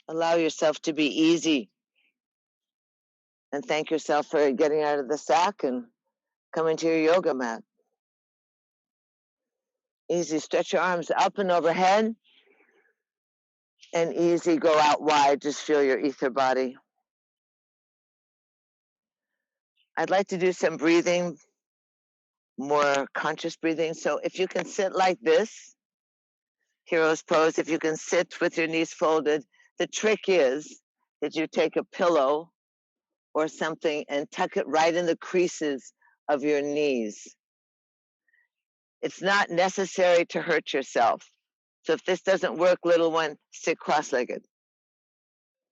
Allow yourself to be easy and thank yourself for getting out of the sack and coming to your yoga mat. Easy, stretch your arms up and overhead, and easy, go out wide, just feel your ether body. I'd like to do some breathing, more conscious breathing. So if you can sit like this, hero's pose, if you can sit with your knees folded, the trick is that you take a pillow or something and tuck it right in the creases of your knees. It's not necessary to hurt yourself. So if this doesn't work, little one, sit cross-legged.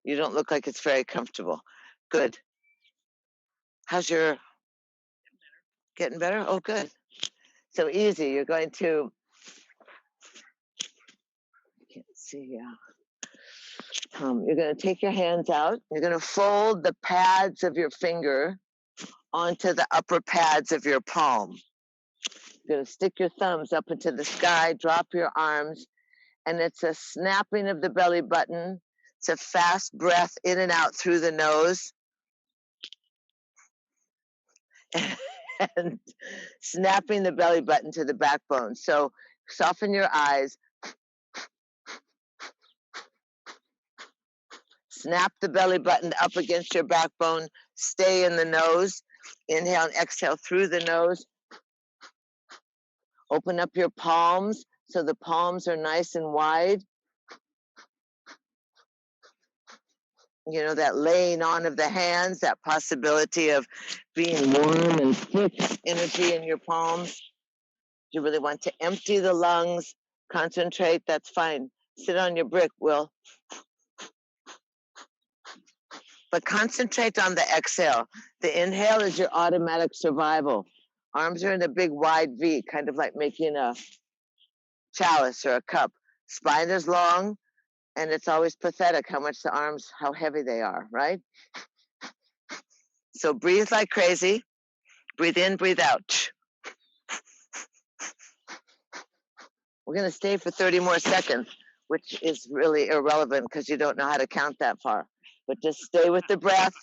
You don't look like it's very comfortable. Good. How's your getting better? Oh, good. So easy. You're going to, I can't see, yeah. You're going to take your hands out. You're going to fold the pads of your finger onto the upper pads of your palm. You're going to stick your thumbs up into the sky, drop your arms, and it's a snapping of the belly button. It's a fast breath in and out through the nose. And snapping the belly button to the backbone. So soften your eyes. Snap the belly button up against your backbone. Stay in the nose. Inhale and exhale through the nose. Open up your palms so the palms are nice and wide. You know, that laying on of the hands, that possibility of being warm and thick energy in your palms. You really want to empty the lungs, concentrate, that's fine. Sit on your brick, Will. But concentrate on the exhale. The inhale is your automatic survival. Arms are in a big wide V, kind of like making a chalice or a cup. Spine is long, and it's always pathetic how much the arms, how heavy they are, right? So breathe like crazy. Breathe in, breathe out. We're going to stay for 30 more seconds, which is really irrelevant because you don't know how to count that far. But just stay with the breath,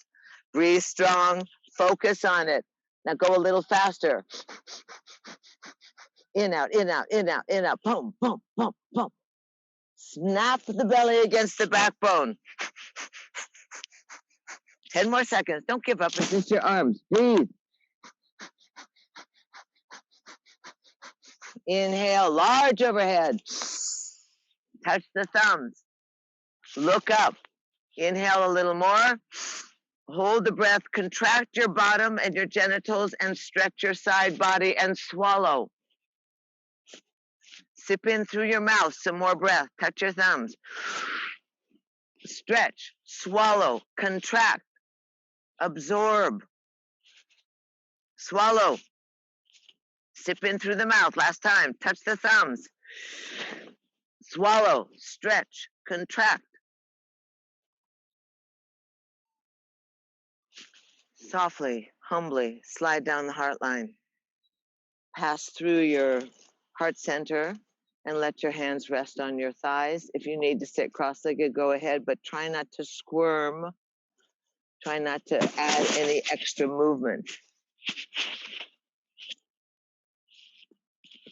breathe strong, focus on it. Now go a little faster. In, out, in, out, in, out, in, out. Boom, boom, boom, boom. Snap the belly against the backbone. 10 more seconds. Don't give up. It's just your arms. Breathe. Inhale, large overhead. Touch the thumbs. Look up. Inhale a little more. Hold the breath. Contract your bottom and your genitals and stretch your side body and swallow. Sip in through your mouth. Some more breath. Touch your thumbs. Stretch. Swallow. Contract. Absorb. Swallow. Sip in through the mouth. Last time. Touch the thumbs. Swallow. Stretch. Contract. Softly, humbly, slide down the heart line. Pass through your heart center and let your hands rest on your thighs. If you need to sit cross-legged, go ahead, but try not to squirm. Try not to add any extra movement.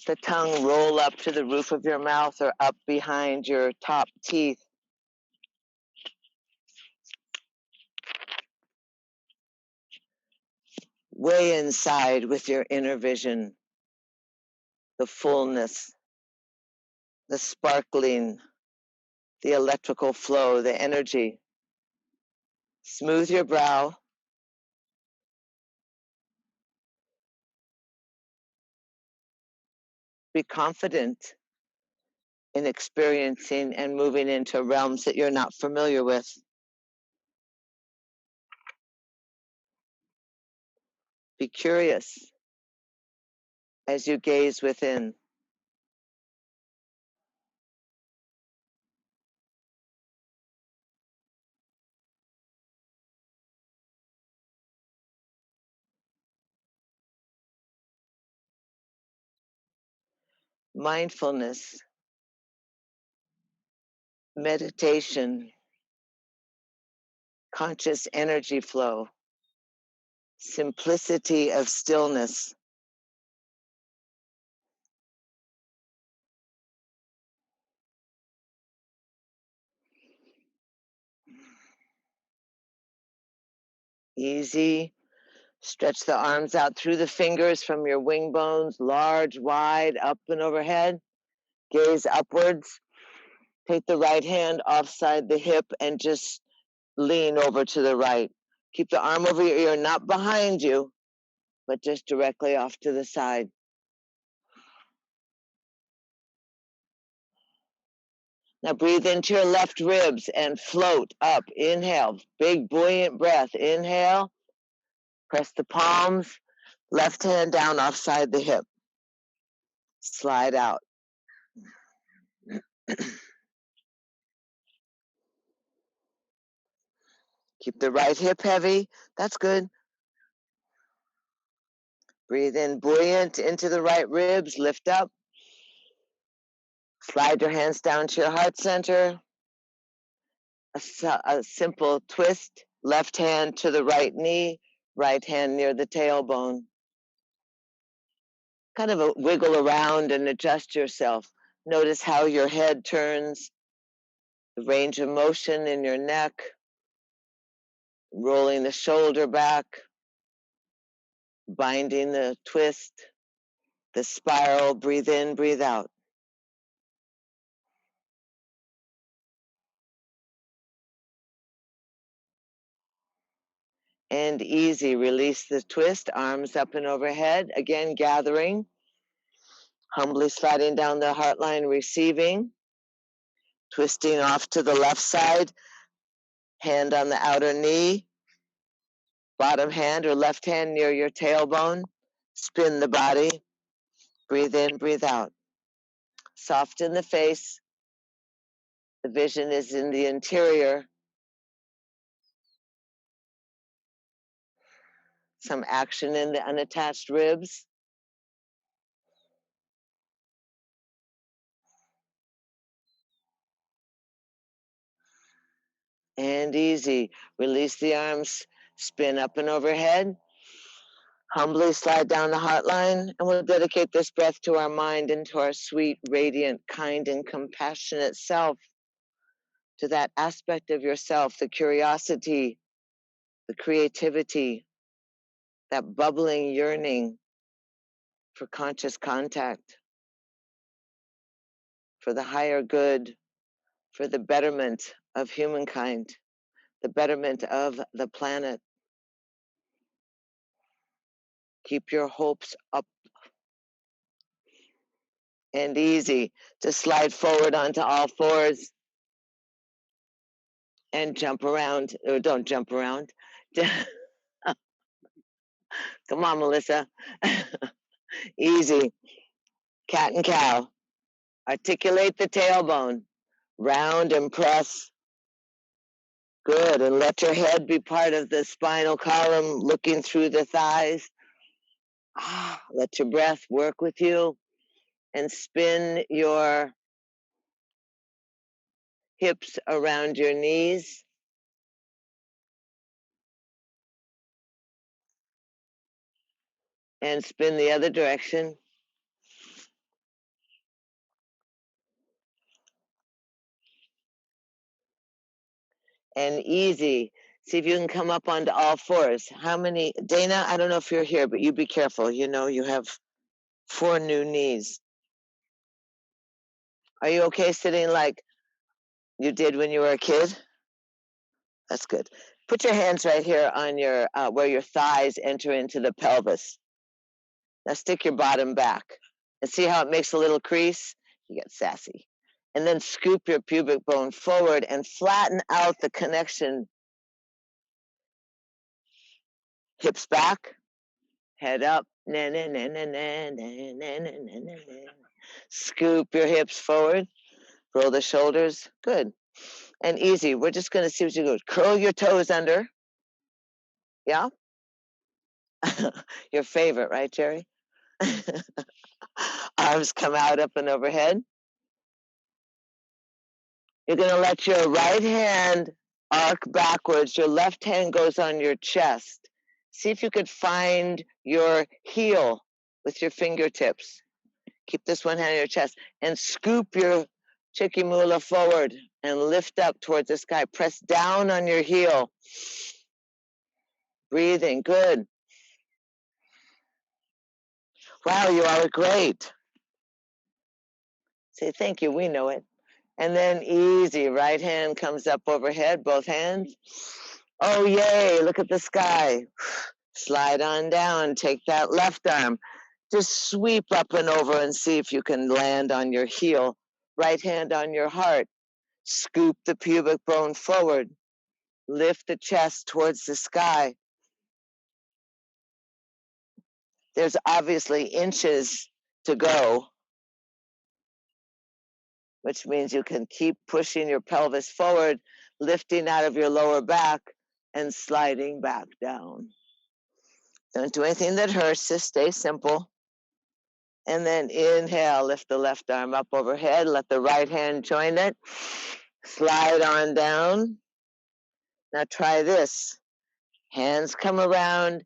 The tongue roll up to the roof of your mouth or up behind your top teeth. Way inside with your inner vision, the fullness, the sparkling, the electrical flow, the energy. Smooth your brow. Be confident in experiencing and moving into realms that you're not familiar with. Be curious as you gaze within. Mindfulness, meditation, conscious energy flow, simplicity of stillness. Easy. Stretch the arms out through the fingers from your wing bones, large, wide, up and overhead. Gaze upwards. Take the right hand offside the hip and just lean over to the right. Keep the arm over your ear, not behind you, but just directly off to the side. Now breathe into your left ribs and float up. Inhale, big buoyant breath. Inhale, press the palms, left hand down offside the hip. Slide out. Keep the right hip heavy. That's good. Breathe in buoyant into the right ribs. Lift up. Slide your hands down to your heart center. A simple twist. Left hand to the right knee. Right hand near the tailbone. Kind of a wiggle around and adjust yourself. Notice how your head turns. The range of motion in your neck. Rolling the shoulder back. Binding the twist. The spiral. Breathe in, breathe out. And easy. Release the twist, arms up and overhead. Again, gathering. Humbly sliding down the heart line, receiving. Twisting off to the left side. Hand on the outer knee. Bottom hand or left hand near your tailbone. Spin the body. Breathe in, breathe out. Soften the face. The vision is in the interior. Some action in the unattached ribs. And easy. Release the arms, spin up and overhead. Humbly slide down the heart line, and we'll dedicate this breath to our mind and to our sweet, radiant, kind, and compassionate self, to that aspect of yourself, the curiosity, the creativity, that bubbling yearning for conscious contact, for the higher good, for the betterment of humankind, the betterment of the planet. Keep your hopes up. And easy to slide forward onto all fours and jump around, or don't jump around. Come on, Melissa. Easy. Cat and cow. Articulate the tailbone. Round and press. Good. And let your head be part of the spinal column, looking through the thighs. Let your breath work with you. And spin your hips around your knees. And spin the other direction. And easy. See if you can come up onto all fours. How many, Dana, I don't know if you're here, but you be careful. You know, you have 4 new knees. Are you okay sitting like you did when you were a kid? That's good. Put your hands right here on your, where your thighs enter into the pelvis. Now stick your bottom back and see how it makes a little crease? You get sassy. And then scoop your pubic bone forward and flatten out the connection. Hips back, head up. Na, na, na, na, na, na, na, na, na, na. Scoop your hips forward, roll the shoulders. Good. And easy. We're just going to see what you do. Curl your toes under. Yeah? Your favorite, right, Jerry? Arms come out up and overhead. You're going to let your right hand arc backwards. Your left hand goes on your chest. See if you could find your heel with your fingertips. Keep this one hand on your chest and scoop your Chikimula forward and lift up towards the sky. Press down on your heel. Breathing, good. Wow, you all are great. Say thank you, we know it. And then easy, right hand comes up overhead, both hands. Oh, yay, look at the sky. Slide on down, take that left arm. Just sweep up and over and see if you can land on your heel. Right hand on your heart. Scoop the pubic bone forward. Lift the chest towards the sky. There's obviously inches to go, which means you can keep pushing your pelvis forward, lifting out of your lower back and sliding back down. Don't do anything that hurts, just stay simple. And then inhale, lift the left arm up overhead, let the right hand join it, slide on down. Now try this. Hands come around,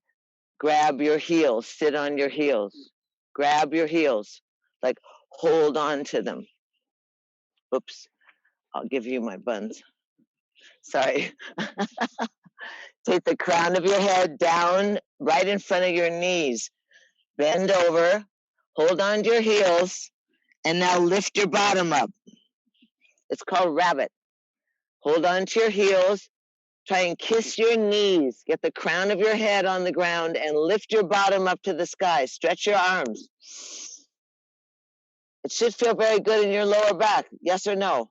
grab your heels, sit on your heels. Grab your heels, like hold on to them. Oops, I'll give you my buns. Sorry. Take the crown of your head down right in front of your knees. Bend over, hold on to your heels, and now lift your bottom up. It's called rabbit. Hold on to your heels, try and kiss your knees. Get the crown of your head on the ground and lift your bottom up to the sky. Stretch your arms. It should feel very good in your lower back. Yes or no?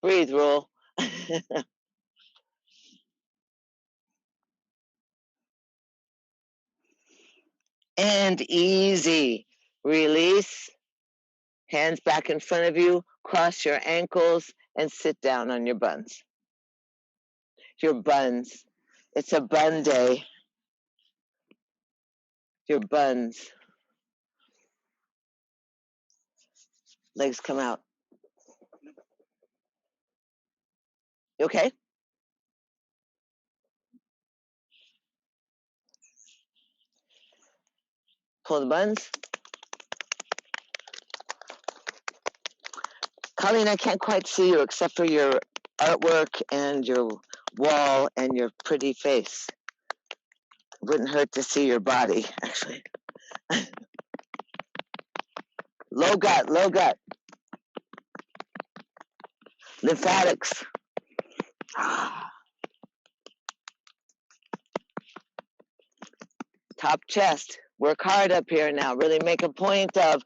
Breathe, Rule. And easy. Release. Hands back in front of you. Cross your ankles and sit down on your buns. Your buns. It's a bun day. Your buns. Legs come out. You okay? Pull the buns. Colleen, I can't quite see you except for your artwork and your wall and your pretty face. Wouldn't hurt to see your body, actually. Low gut, low gut. Lymphatics. Top chest. Work hard up here now. Really make a point of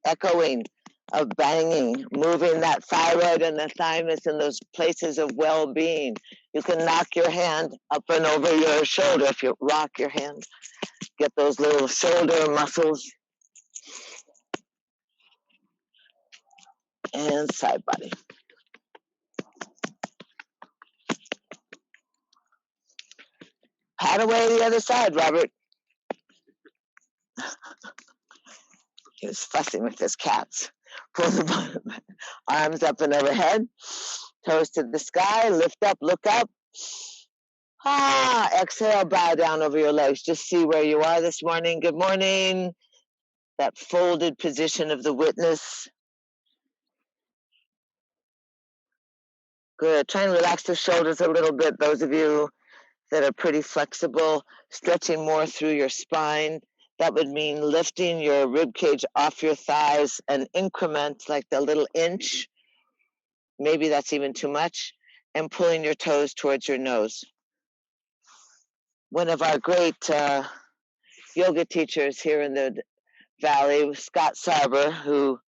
echoing, of banging, moving that thyroid and the thymus in those places of well-being. You can knock your hand up and over your shoulder if you rock your hand. Get those little shoulder muscles. And side body. Pat away the other side, Robert. He was fussing with his cats. Pull the arms up and overhead. Toes to the sky. Lift up, look up. Exhale, bow down over your legs. Just see where you are this morning. Good morning. That folded position of the witness. Good. Try and relax the shoulders a little bit. Those of you that are pretty flexible, stretching more through your spine. That would mean lifting your rib cage off your thighs an increment, like the little inch. Maybe that's even too much. And pulling your toes towards your nose. One of our great yoga teachers here in the Valley, Scott Sarber, who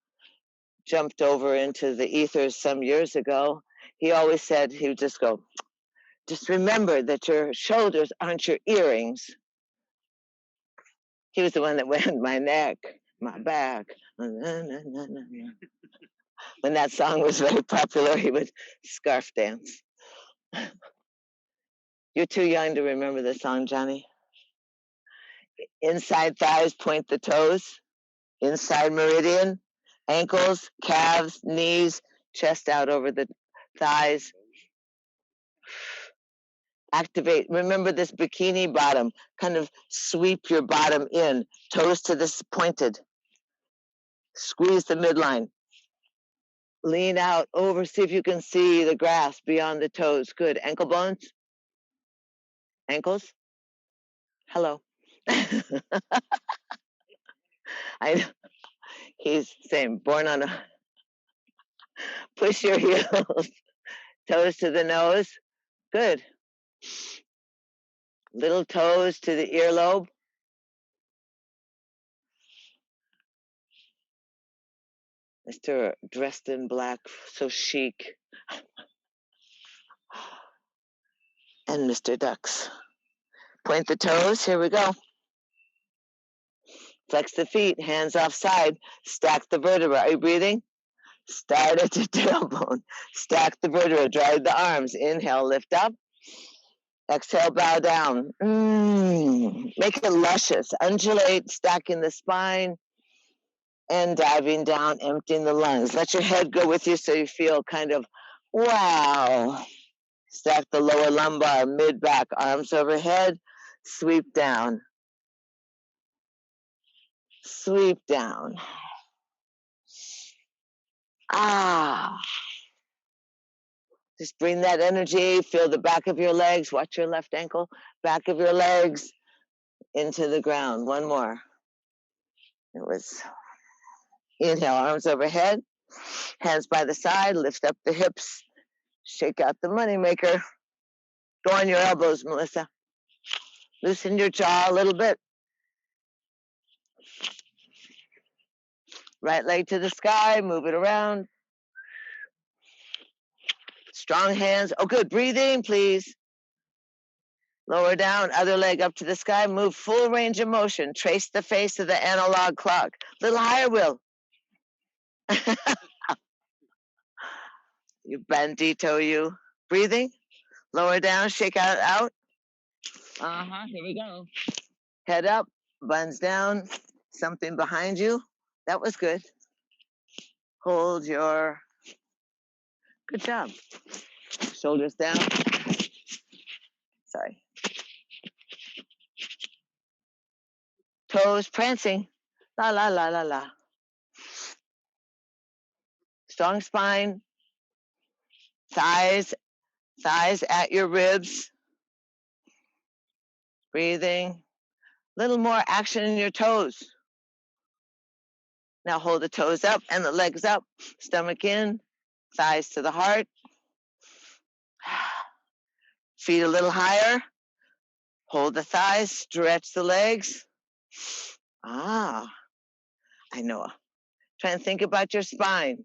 jumped over into the ethers some years ago, he always said, he would just go, just remember that your shoulders aren't your earrings. He was the one that went my neck, my back. When that song was very popular, he would scarf dance. You're too young to remember the song, Johnny. Inside thighs, point the toes. Inside meridian, ankles, calves, knees. chest out over the thighs. Activate. Remember this bikini bottom. Kind of sweep your bottom in. Toes to this pointed. Squeeze the midline. Lean out over. See if you can see the grass beyond the toes. Good. Ankle bones. Ankles. Hello. He's same. Born on a. Push your heels. Toes to the nose. Good. Little toes to the earlobe. Mr. dressed in black, so chic. And Mr. Ducks. Point the toes. Here we go. Flex the feet, hands off side. Stack the vertebra. Are you breathing? Start at the tailbone. Stack the vertebra. Drive the arms. Inhale, lift up. Exhale, bow down. Make it luscious. Undulate, stacking the spine and diving down, emptying the lungs. Let your head go with you so you feel kind of, wow. Stack the lower lumbar, mid-back, arms overhead. Sweep down. Sweep down. Just bring that energy. Feel the back of your legs. Watch your left ankle. Back of your legs into the ground. One more. It was inhale, arms overhead. Hands by the side. Lift up the hips. Shake out the money maker. Go on your elbows, Melissa. Loosen your jaw a little bit. Right leg to the sky. Move it around. Strong hands. Oh, good. Breathing, please. Lower down, other leg up to the sky. Move full range of motion. Trace the face of the analog clock. Little higher, Will. You bandito, you. Breathing. Lower down, shake out. Here we go. Head up, buns down. Something behind you. That was good. Hold your. Good job. Shoulders down. Sorry. Toes prancing. La, la, la, la, la. Strong spine. Thighs at your ribs. Breathing. Little more action in your toes. Now hold the toes up and the legs up. Stomach in. Thighs to the heart. Feet a little higher. Hold the thighs. Stretch the legs. I know. Try and think about your spine.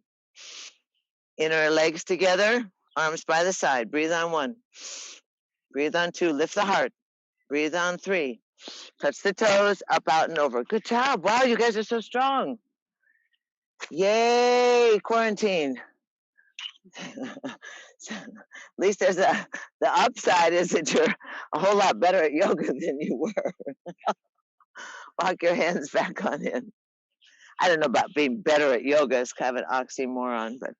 Inner legs together. Arms by the side. Breathe on 1. Breathe on 2. Lift the heart. Breathe on 3. Touch the toes. Up, out, and over. Good job. Wow, you guys are so strong. Yay, quarantine. At least there's the upside is that you're a whole lot better at yoga than you were. Walk your hands back on in. I don't know about being better at yoga. It's kind of an oxymoron, but at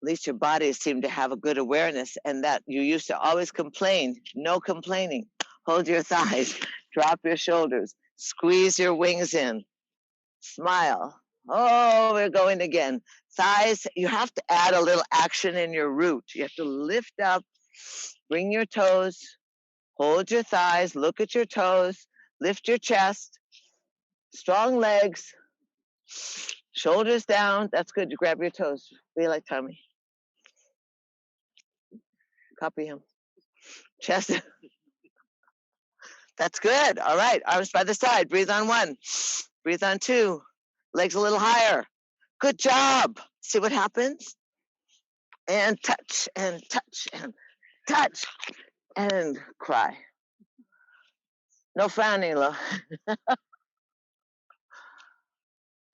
least your bodies seem to have a good awareness, and that you used to always complain. No complaining. Hold your thighs. Drop your shoulders. Squeeze your wings in. Smile. Oh, we're going again. Thighs, you have to add a little action in your root. You have to lift up, bring your toes, hold your thighs, look at your toes, lift your chest, strong legs, shoulders down. That's good. You grab your toes. Be like Tommy. Copy him. Chest. That's good. All right. Arms by the side. Breathe on 1. Breathe on 2. Legs a little higher. Good job. See what happens? And touch and touch and touch and cry. No frowning, Lo.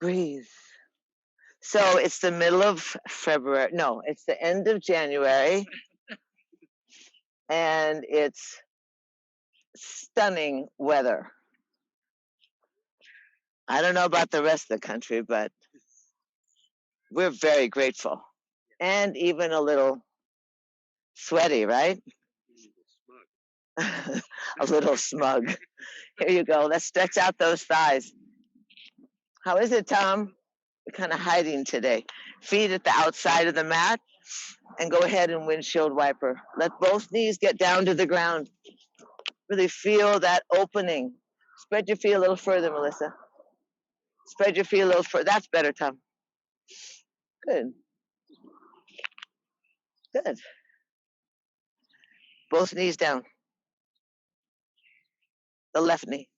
Breathe. So it's the middle of February. No, it's the end of January. And it's stunning weather. I don't know about the rest of the country, but We're very grateful and even a little sweaty, right? A little smug. Here you go. Let's stretch out those thighs. How is it, Tom? You're kind of hiding today. Feet at the outside of the mat and go ahead and windshield wiper. Let both knees get down to the ground. Really feel that opening. Spread your feet a little further, Melissa. Spread your feet a little further. That's better, Tom. Good. Good. Both knees down. The left knee.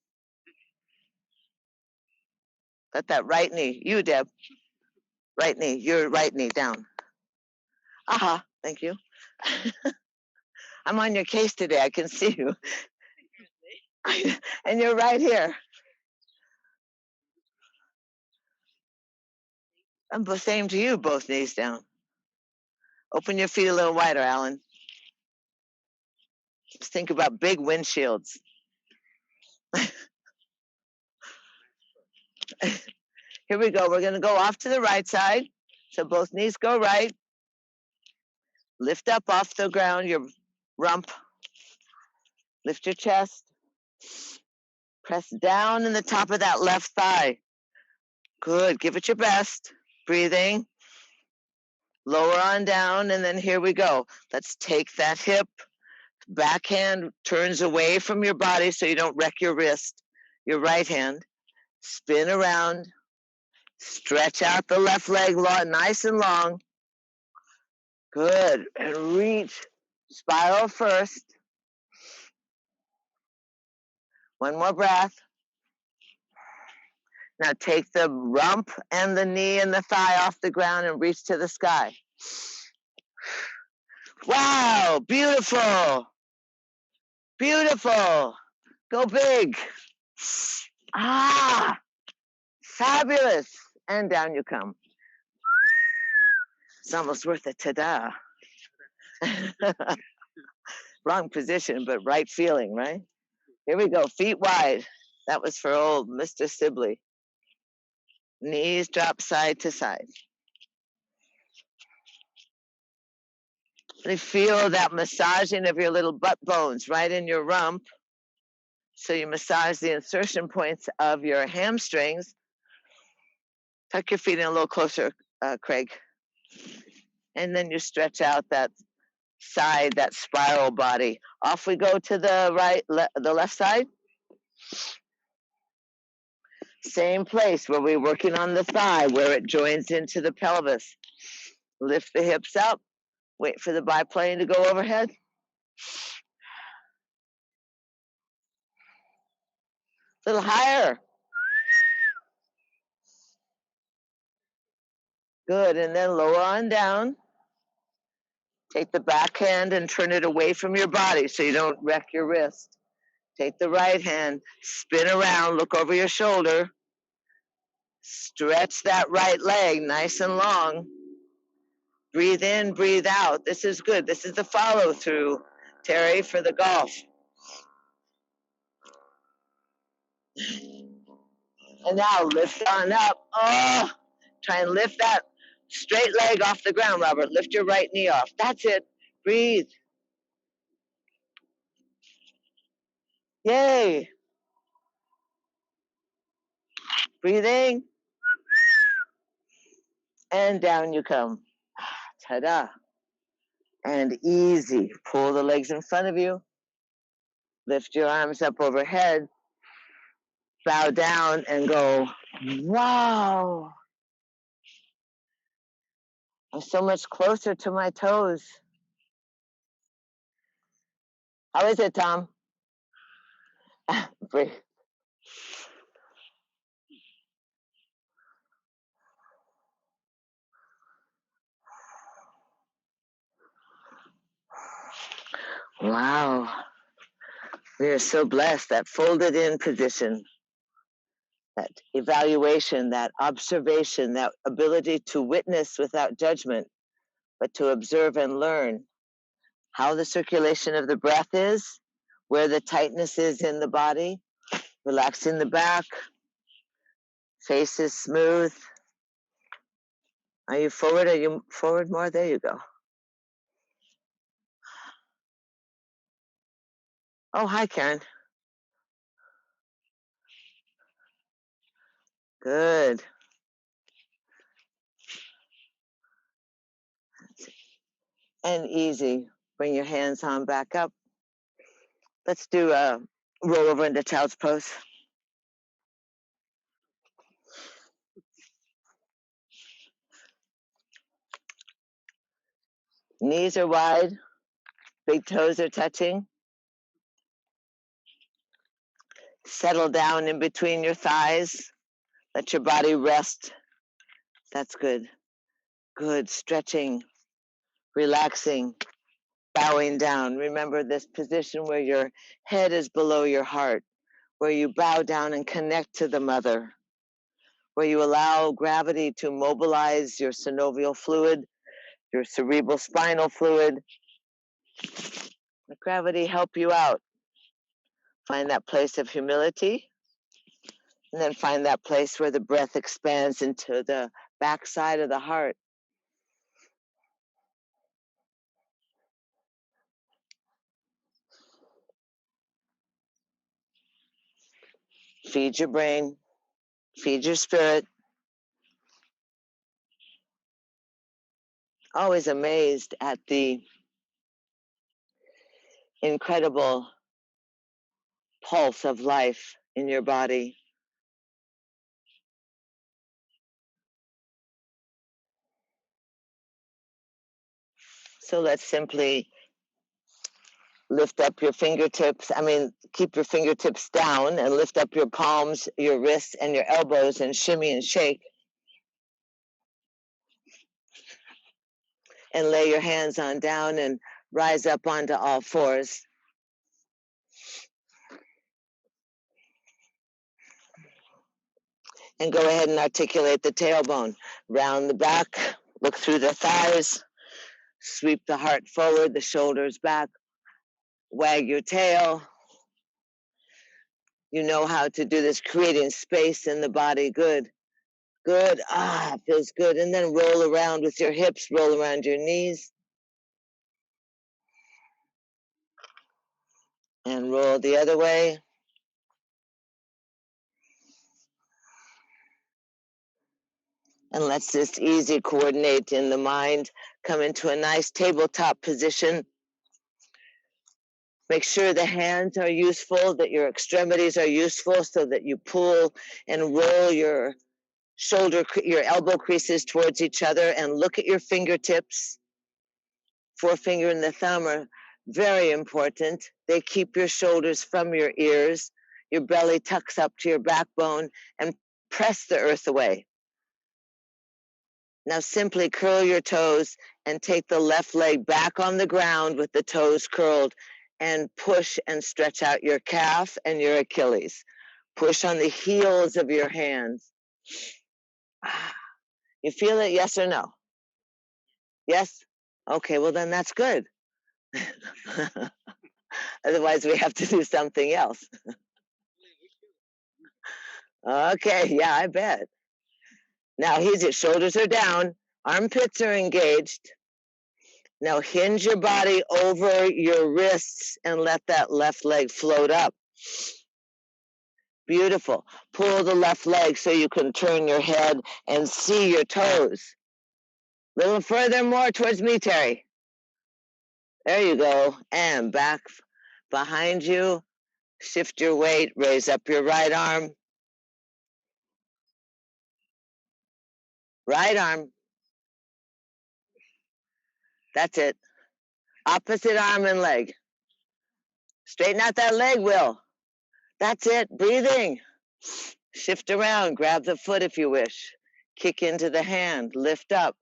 Let that right knee. You, Deb. Right knee. Your right knee down. Aha. Thank you. I'm on your case today. I can see you. And you're right here. I'm the same to you, both knees down. Open your feet a little wider, Alan. Just think about big windshields. Here we go. We're going to go off to the right side. So both knees go right. Lift up off the ground, your rump. Lift your chest. Press down in the top of that left thigh. Good. Give it your best. Breathing. Lower on down, and then here we go. Let's take that hip. Backhand turns away from your body so you don't wreck your wrist. Your right hand. Spin around. Stretch out the left leg nice and long. Good. And reach. Spiral first. One more breath. Now take the rump and the knee and the thigh off the ground and reach to the sky. Wow, beautiful. Beautiful. Go big. Ah, fabulous. And down you come. It's almost worth a ta-da. Wrong position, but right feeling, right? Here we go, feet wide. That was for old Mr. Sibley. Knees drop side to side. Really feel that massaging of your little butt bones right in your rump. So you massage the insertion points of your hamstrings. Tuck your feet in a little closer, Craig. And then you stretch out that side, that spiral body. Off we go to the the left side. Same place where we're working on the thigh, where it joins into the pelvis. Lift the hips up. Wait for the biplane to go overhead. A little higher. Good, and then lower on down. Take the back hand and turn it away from your body so you don't wreck your wrist. Take the right hand, spin around, look over your shoulder. Stretch that right leg nice and long. Breathe in, breathe out. This is good. This is the follow through, Terry, for the golf. And now lift on up. Oh, try and lift that straight leg off the ground, Robert. Lift your right knee off. That's it. Breathe. Yay. Breathing. And down you come. Ta-da. And easy. Pull the legs in front of you. Lift your arms up overhead. Bow down and go, wow. I'm so much closer to my toes. How is it, Tom? Breathe. Wow. We are so blessed. That folded in position, that evaluation, that observation, that ability to witness without judgment, but to observe and learn how the circulation of the breath is, where the tightness is in the body, relaxing the back, face is smooth. Are you forward? Are you forward more? There you go. Oh, hi, Karen. Good. And easy. Bring your hands on back up. Let's do a roll over into child's pose. Knees are wide. Big toes are touching. Settle down in between your thighs. Let your body rest. That's good. Good. Stretching, relaxing, bowing down. Remember this position where your head is below your heart, where you bow down and connect to the mother, where you allow gravity to mobilize your synovial fluid, your cerebral spinal fluid. Let gravity help you out. Find that place of humility, and then find that place where the breath expands into the backside of the heart. Feed your brain, feed your spirit. Always amazed at the incredible pulse of life in your body. So let's simply lift up your fingertips. Keep your fingertips down and lift up your palms, your wrists, and your elbows and shimmy and shake. And lay your hands on down and rise up onto all fours. And go ahead and articulate the tailbone. Round the back, look through the thighs, sweep the heart forward, the shoulders back, wag your tail. You know how to do this, creating space in the body. Good. Good. Feels good. And then roll around with your hips, roll around your knees. And roll the other way. And let's just easy coordinate in the mind. Come into a nice tabletop position. Make sure the hands are useful, that your extremities are useful, so that you pull and roll your your elbow creases towards each other, and look at your fingertips. Forefinger and the thumb are very important. They keep your shoulders from your ears. Your belly tucks up to your backbone, and press the earth away. Now simply curl your toes and take the left leg back on the ground with the toes curled, and push and stretch out your calf and your Achilles. Push on the heels of your hands. You feel it, yes or no? Yes? Okay, well then that's good. Otherwise we have to do something else. Okay, yeah, I bet. Now shoulders are down, armpits are engaged. Now hinge your body over your wrists and let that left leg float up. Beautiful. Pull the left leg so you can turn your head and see your toes. A little further more towards me, Terry. There you go. And back behind you. Shift your weight. Raise up your right arm. Right arm. That's it. Opposite arm and leg. Straighten out that leg, Will. That's it. Breathing. Shift around. Grab the foot if you wish. Kick into the hand. Lift up.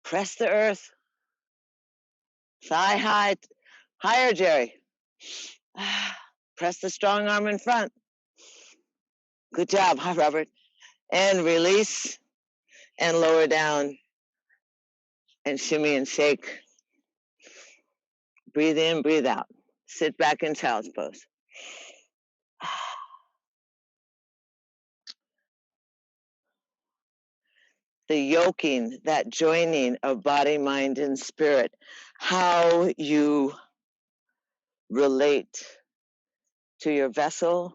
Press the earth. Thigh high. Higher, Jerry. Press the strong arm in front. Good job. Hi, Robert. And release and lower down and shimmy and shake. Breathe in, breathe out. Sit back in child's pose. the yoking, that joining of body, mind, and spirit, how you relate to your vessel,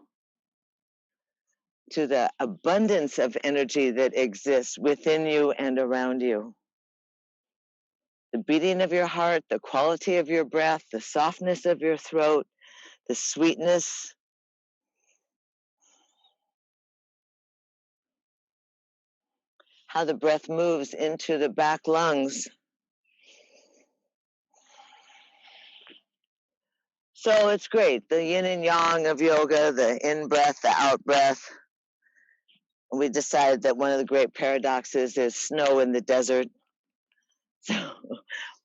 to the abundance of energy that exists within you and around you. The beating of your heart, the quality of your breath, the softness of your throat, the sweetness. How the breath moves into the back lungs. So it's great, the yin and yang of yoga, the in-breath, the out-breath. We decided that one of the great paradoxes is snow in the desert. So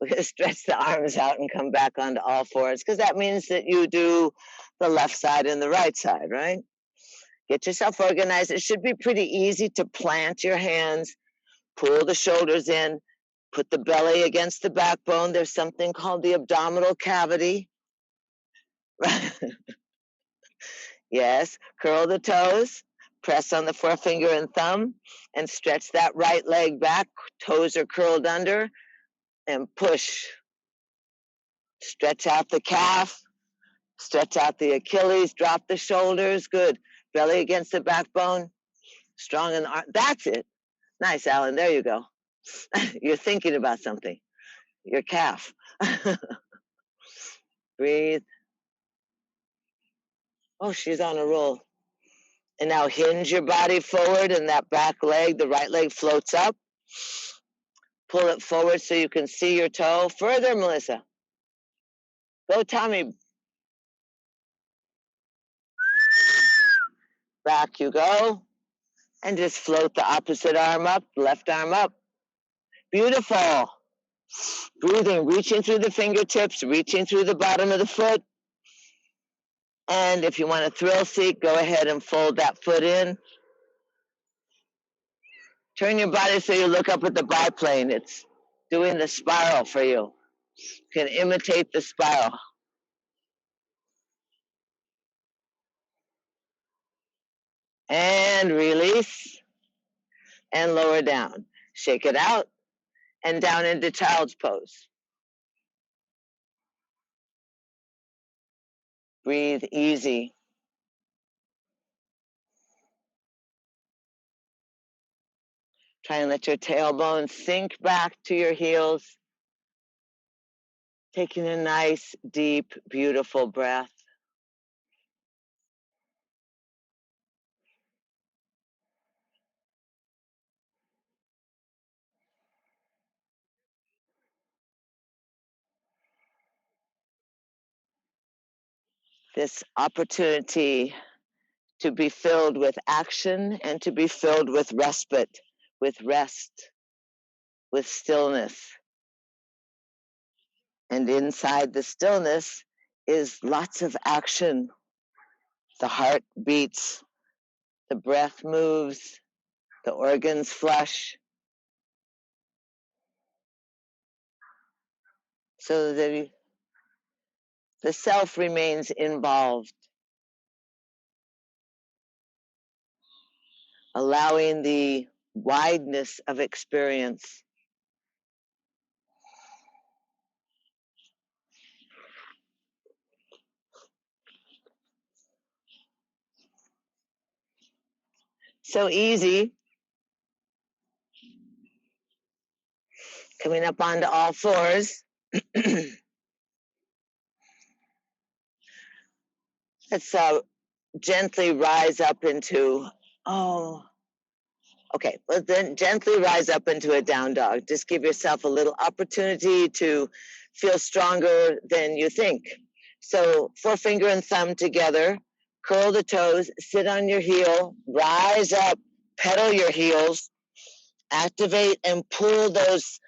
we're going to stretch the arms out and come back onto all fours, because that means that you do the left side and the right side, right? Get yourself organized. It should be pretty easy to plant your hands, pull the shoulders in, put the belly against the backbone. There's something called the abdominal cavity. Yes, curl the toes, press on the forefinger and thumb, and stretch that right leg back. Toes are curled under, and push. Stretch out the calf, stretch out the Achilles, drop the shoulders. Good. Belly against the backbone, strong in the arm. That's it. Nice, Alan. There you go. You're thinking about something. Your calf. Breathe. Oh, she's on a roll. And now hinge your body forward, and that back leg, the right leg, floats up. Pull it forward so you can see your toe. Further, Melissa. Go, Tommy. Back you go. And just float the opposite arm up, left arm up. Beautiful. Breathing, reaching through the fingertips, reaching through the bottom of the foot. And if you want to thrill seek, go ahead and fold that foot in. Turn your body so you look up at the biplane. It's doing the spiral for you. You can imitate the spiral. And release. And lower down. Shake it out. And down into child's pose. Breathe easy. Try and let your tailbone sink back to your heels. Taking a nice, deep, beautiful breath. This opportunity to be filled with action and to be filled with respite, with rest, with stillness. And inside the stillness is lots of action. The heart beats, the breath moves, the organs flush. So that the self remains involved, allowing the wideness of experience. So easy. Coming up onto all fours. Let's gently rise up into, okay, well then gently rise up into a down dog. Just give yourself a little opportunity to feel stronger than you think. So forefinger and thumb together, curl the toes, sit on your heel, rise up, pedal your heels, activate and pull those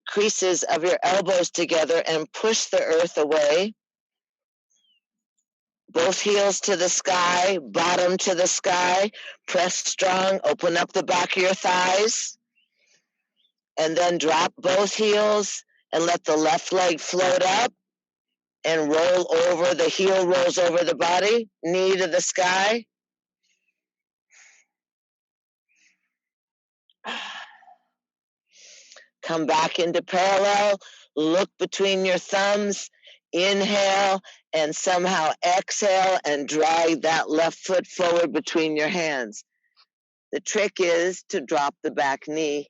creases of your elbows together and push the earth away. Both heels to the sky, bottom to the sky. Press strong, open up the back of your thighs. And then drop both heels and let the left leg float up and roll over. The heel rolls over the body, knee to the sky. Come back into parallel. Look between your thumbs. Inhale and somehow exhale and drag that left foot forward between your hands. The trick is to drop the back knee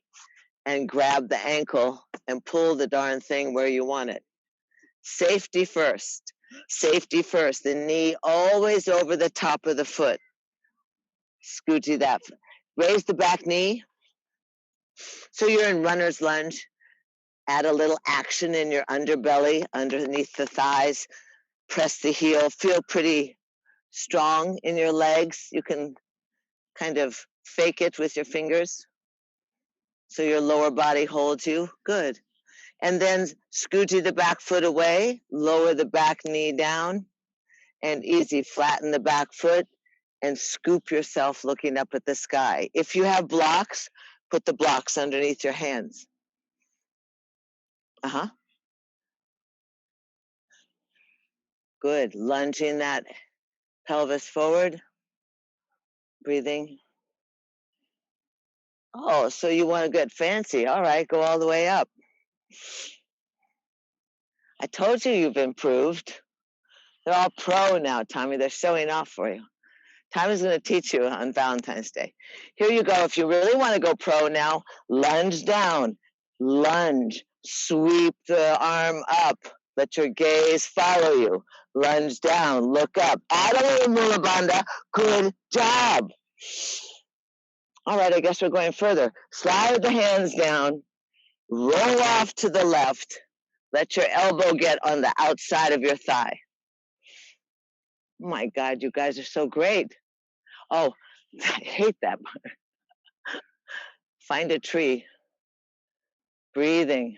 and grab the ankle and pull the darn thing where you want it. Safety first. Safety first. The knee always over the top of the foot. Scooty that. Raise the back knee. So you're in runner's lunge. Add a little action in your underbelly, underneath the thighs. Press the heel. Feel pretty strong in your legs. You can kind of fake it with your fingers so your lower body holds you. Good. And then scooty the back foot away, lower the back knee down, and easy, flatten the back foot and scoop yourself looking up at the sky. If you have blocks, put the blocks underneath your hands. Good. Lunging that pelvis forward, breathing. Oh, so you want to get fancy. All right, go all the way up. I told you you've improved. They're all pro now, Tommy. They're showing off for you. Tommy's going to teach you on Valentine's Day. Here you go. If you really want to go pro now, lunge down, lunge, sweep the arm up. Let your gaze follow you. Lunge down, look up. Add a little mula bandha. Good job. All right, I guess we're going further. Slide the hands down, roll off to the left. Let your elbow get on the outside of your thigh. Oh my God, you guys are so great. Oh, I hate that. Find a tree. Breathing.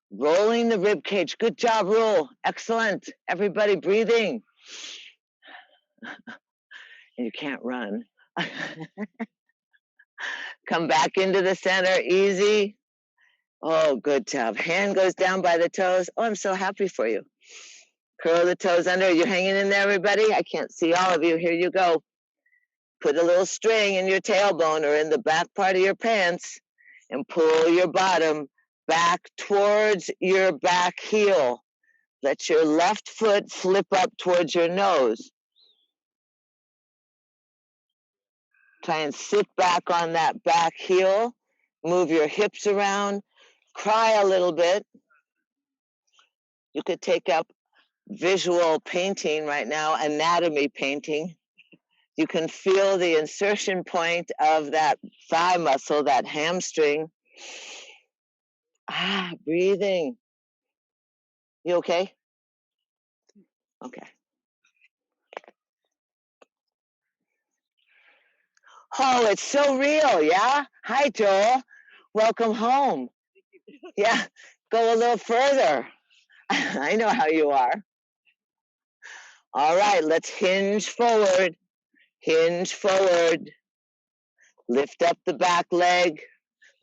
Rolling the rib cage. Good job, Rule. Excellent. Everybody breathing. And you can't run. Come back into the center. Easy. Oh, good job. Hand goes down by the toes. Oh, I'm so happy for you. Curl the toes under. Are you hanging in there, everybody? I can't see all of you. Here you go. Put a little string in your tailbone or in the back part of your pants and pull your bottom back towards your back heel. Let your left foot flip up towards your nose. Try and sit back on that back heel. Move your hips around. Cry a little bit. You could take up visual painting right now, anatomy painting. You can feel the insertion point of that thigh muscle, that hamstring. Breathing. You okay? Okay. Oh, it's so real, yeah? Hi, Joel. Welcome home. Yeah, go a little further. I know how you are. All right, let's hinge forward. Hinge forward. Lift up the back leg.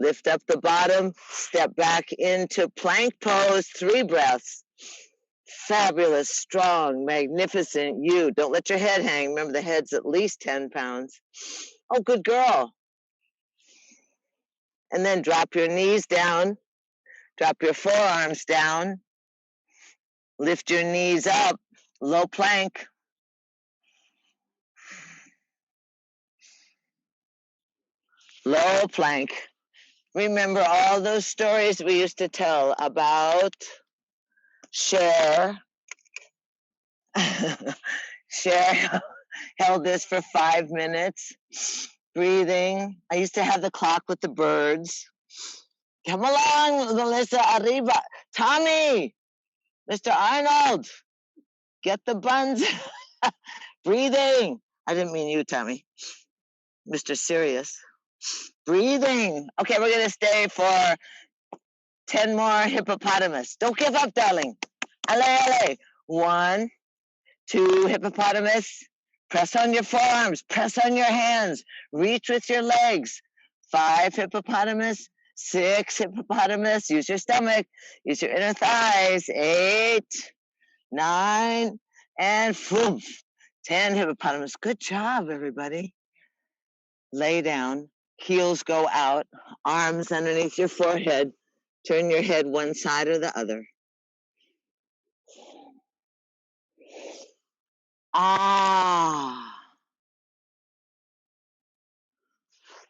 Lift up the bottom. Step back into plank pose. 3 breaths. Fabulous, strong, magnificent you. Don't let your head hang. Remember, the head's at least 10 pounds. Oh, good girl. And then drop your knees down. Drop your forearms down. Lift your knees up. Low plank. Low plank. Remember all those stories we used to tell about Cher. Cher held this for 5 minutes. Breathing. I used to have the clock with the birds. Come along, Melissa, arriba. Tommy, Mr. Arnold, get the buns. Breathing. I didn't mean you, Tommy. Mr. Serious. Breathing. Okay, we're going to stay for 10 more hippopotamus. Don't give up, darling. Ale. 1, 2, hippopotamus. Press on your forearms. Press on your hands. Reach with your legs. 5, hippopotamus. 6, hippopotamus. Use your stomach. Use your inner thighs. 8, 9, and 10, hippopotamus. Good job, everybody. Lay down. Heels go out, arms underneath your forehead. Turn your head one side or the other. Ah.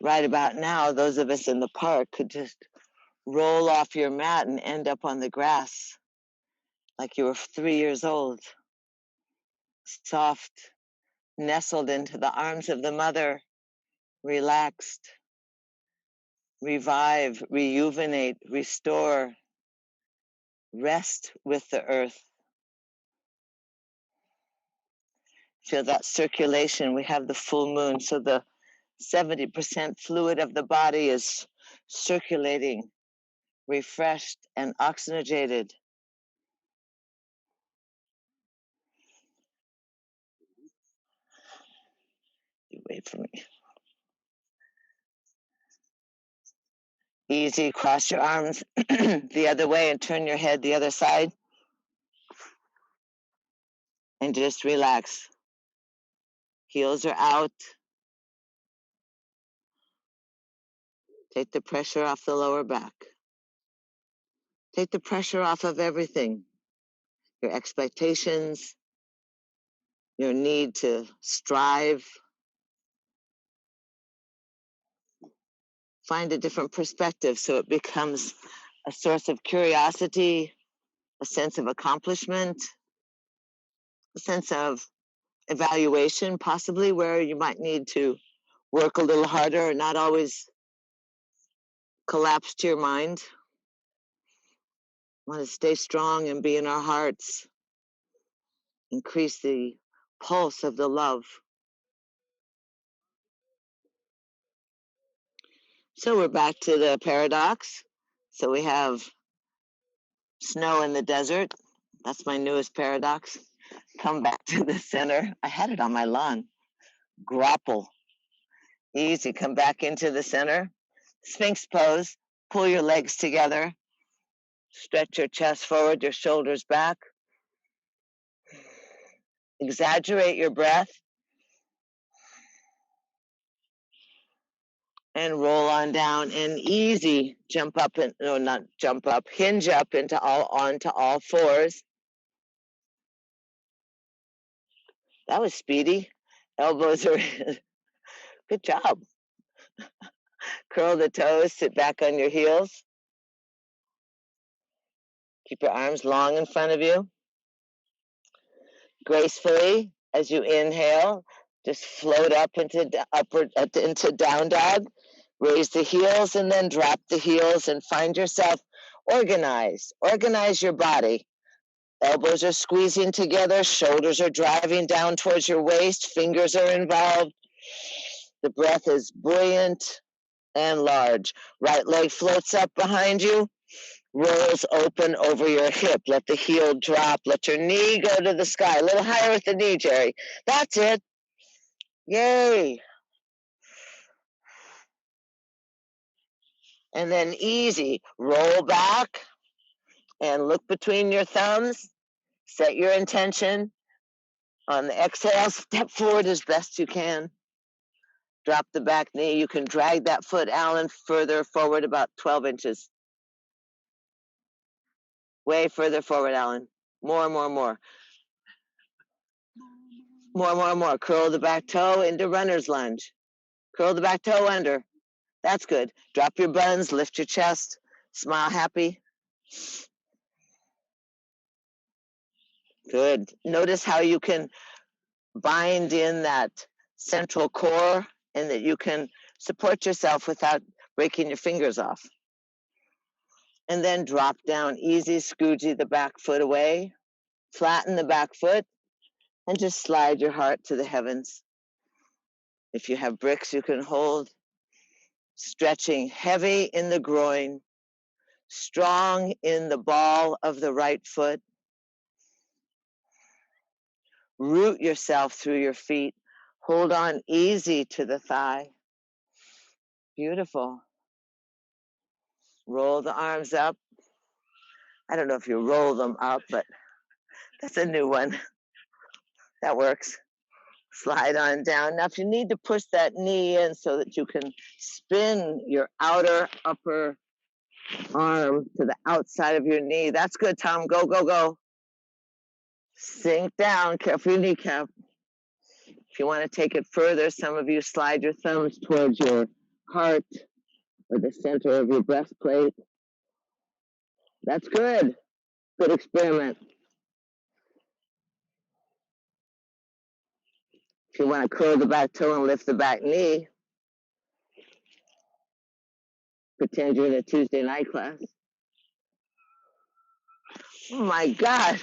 Right about now, those of us in the park could just roll off your mat and end up on the grass like you were 3 years old. Soft, nestled into the arms of the mother, relaxed, revive, rejuvenate, restore, rest with the earth. Feel that circulation. We have the full moon, so the 70% fluid of the body is circulating, refreshed, and oxygenated. You wait for me. Easy, cross your arms the other way and turn your head the other side. And just relax. Heels are out. Take the pressure off the lower back. Take the pressure off of everything. Your expectations, your need to strive. Find a different perspective so it becomes a source of curiosity, a sense of accomplishment, a sense of evaluation, possibly where you might need to work a little harder or not always collapse to your mind. Want to stay strong and be in our hearts. Increase the pulse of the love. So we're back to the paradox. So we have snow in the desert. That's my newest paradox. Come back to the center. I had it on my lawn. Grapple. Easy. Come back into the center. Sphinx pose. Pull your legs together. Stretch your chest forward, your shoulders back. Exaggerate your breath. And roll on down and easy jump up and no, not jump up, hinge up onto all fours. That was speedy. Elbows are good job. Curl the toes, sit back on your heels. Keep your arms long in front of you. Gracefully, as you inhale, just float up into down dog. Raise the heels and then drop the heels and find yourself organized. Organize your body. Elbows are squeezing together, shoulders are driving down towards your waist, fingers are involved. The breath is buoyant and large. Right leg floats up behind you, rolls open over your hip. Let the heel drop. Let your knee go to the sky. A little higher with the knee, Jerry. That's it. Yay. And then easy. Roll back and look between your thumbs. Set your intention. On the exhale, step forward as best you can. Drop the back knee. You can drag that foot, Alan, further forward about 12 inches. Way further forward, Alan. More. More. Curl the back toe into runner's lunge. Curl the back toe under. That's good. Drop your buns, lift your chest, smile happy. Good. Notice how you can bind in that central core and that you can support yourself without breaking your fingers off. And then drop down easy, scoogee the back foot away, flatten the back foot, and just slide your heart to the heavens. If you have bricks, you can hold. Stretching heavy in the groin, strong in the ball of the right foot. Root yourself through your feet. Hold on easy to the thigh. Beautiful. Roll the arms up. I don't know if you roll them up, but that's a new one. That works. Slide on down. Now, if you need to push that knee in so that you can spin your outer upper arm to the outside of your knee, that's good, Tom. Go, go, go. Sink down. Careful your kneecap. If you want to take it further, some of you slide your thumbs towards your heart or the center of your breastplate. That's good. Good experiment. If you want to curl the back toe and lift the back knee, pretend you're in a Tuesday night class. Oh my God.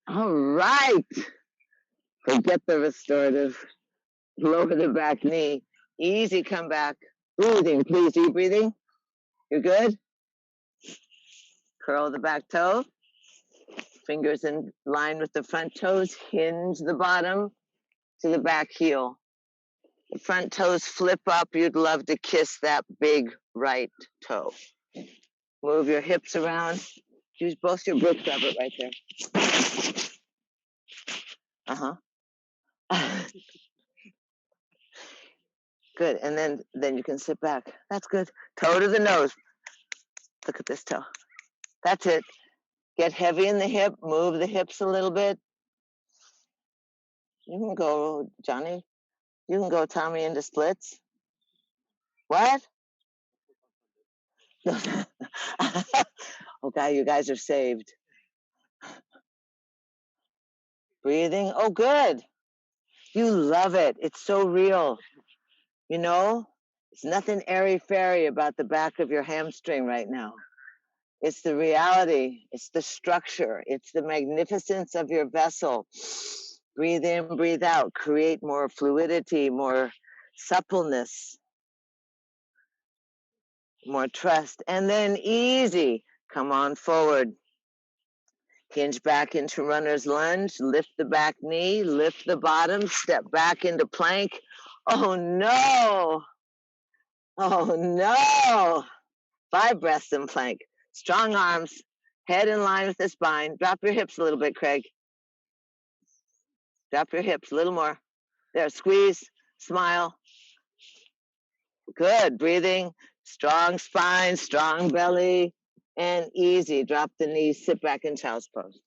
All right. Forget the restorative. Lower the back knee. Easy come back. Breathing, please. Are you breathing? You're good? Curl the back toe. Fingers in line with the front toes. Hinge the bottom to the back heel. The front toes flip up. You'd love to kiss that big right toe. Move your hips around. Use both your Brooks Rabbit right there. Good. And then you can sit back. That's good. Toe to the nose. Look at this toe. That's it. Get heavy in the hip. Move the hips a little bit. You can go, Johnny. You can go, Tommy, into splits. What? Okay, you guys are saved. Breathing. Oh, good. You love it. It's so real. You know, it's nothing airy-fairy about the back of your hamstring right now. It's the reality. It's the structure. It's the magnificence of your vessel. Breathe in, breathe out. Create more fluidity, more suppleness, more trust. And then easy. Come on forward. Hinge back into runner's lunge. Lift the back knee. Lift the bottom. Step back into plank. Oh, no. Oh, no. 5 breaths in plank. Strong arms. Head in line with the spine. Drop your hips a little bit, Craig. Drop your hips a little more. There, squeeze, smile. Good, breathing. Strong spine, strong belly, and easy. Drop the knees, sit back in child's pose.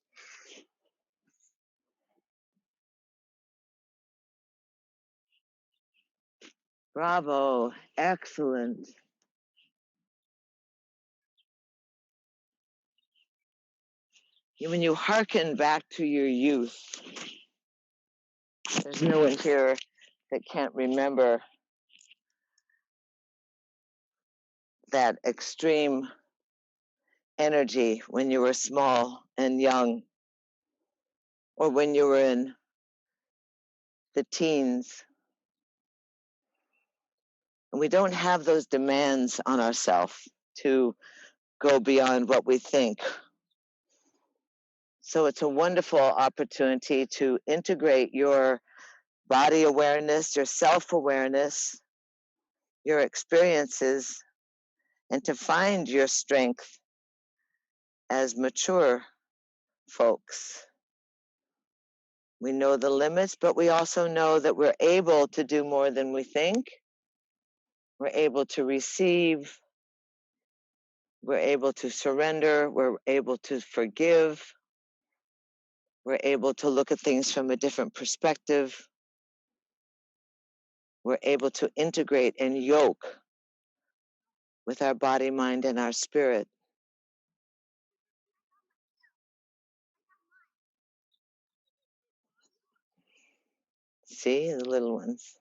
Bravo, excellent. When you hearken back to your youth, there's no one here that can't remember that extreme energy when you were small and young, or when you were in the teens. And we don't have those demands on ourselves to go beyond what we think. So it's a wonderful opportunity to integrate your body awareness, your self-awareness, your experiences, and to find your strength as mature folks. We know the limits, but we also know that we're able to do more than we think. We're able to receive. We're able to surrender. We're able to forgive. We're able to look at things from a different perspective. We're able to integrate and yoke with our body, mind, and our spirit. See, the little ones.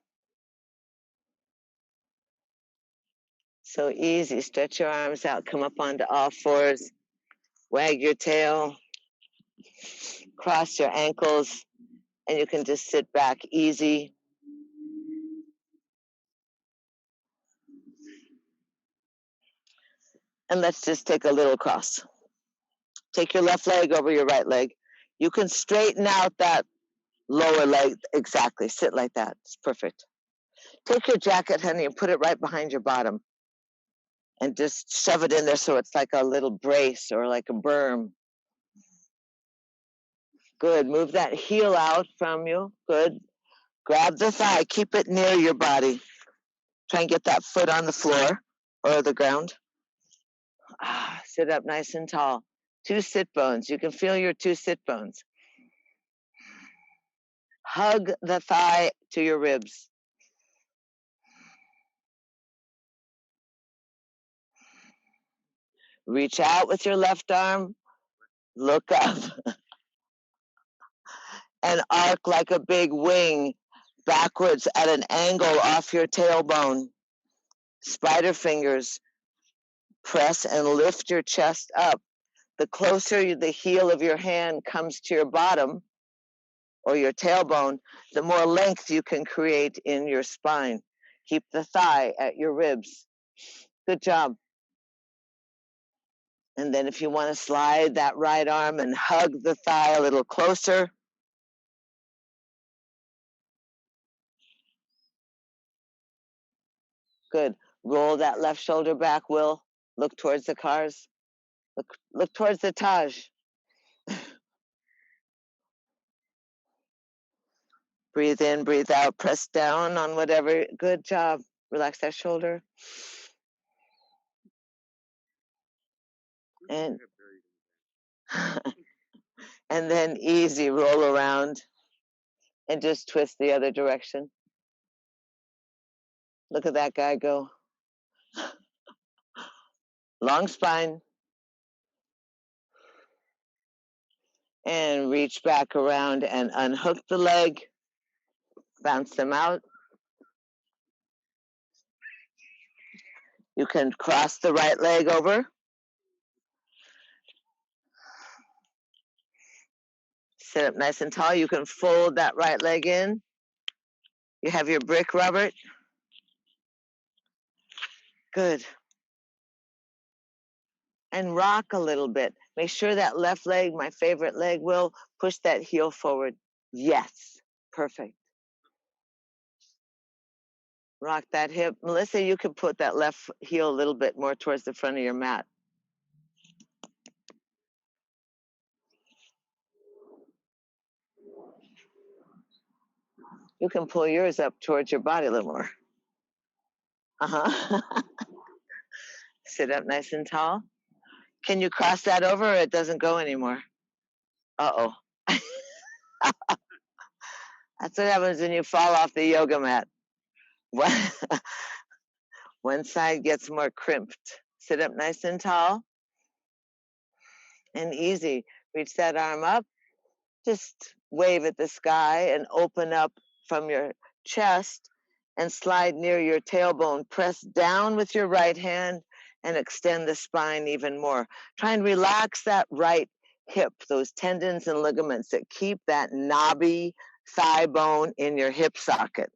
So easy. Stretch your arms out. Come up onto all fours. Wag your tail. Cross your ankles. And you can just sit back easy. And let's just take a little cross. Take your left leg over your right leg. You can straighten out that lower leg. Exactly. Sit like that. It's perfect. Take your jacket, honey, and put it right behind your bottom. And just shove it in there so it's like a little brace or like a berm. Good. Move that heel out from you. Good. Grab the thigh, keep it near your body. Try and get that foot on the floor or the ground. Sit up nice and tall. 2 sit bones. You can feel your 2 sit bones. Hug the thigh to your ribs. Reach out with your left arm. Look up. And arc like a big wing backwards at an angle off your tailbone. Spider fingers. Press and lift your chest up. The closer the heel of your hand comes to your bottom or your tailbone, the more length you can create in your spine. Keep the thigh at your ribs. Good job. And then if you want to slide that right arm and hug the thigh a little closer. Good. Roll that left shoulder back, Will. Look towards the cars. Look towards the Taj. Breathe in, breathe out, press down on whatever. Good job. Relax that shoulder. And and then easy roll around and just twist the other direction. Look at that guy go. Long spine. And reach back around and unhook the leg. Bounce them out. You can cross the right leg over. Sit up nice and tall. You can fold that right leg in. You have your brick, Robert? Good. And rock a little bit. Make sure that left leg, my favorite leg, will push that heel forward. Yes. Perfect. Rock that hip. Melissa, you can put that left heel a little bit more towards the front of your mat. You can pull yours up towards your body a little more. Sit up nice and tall. Can you cross that over or it doesn't go anymore? Uh-oh. That's what happens when you fall off the yoga mat. One side gets more crimped. Sit up nice and tall and easy. Reach that arm up. Just wave at the sky and open up from your chest and slide near your tailbone. Press down with your right hand and extend the spine even more. Try and relax that right hip, those tendons and ligaments that keep that knobby thigh bone in your hip socket.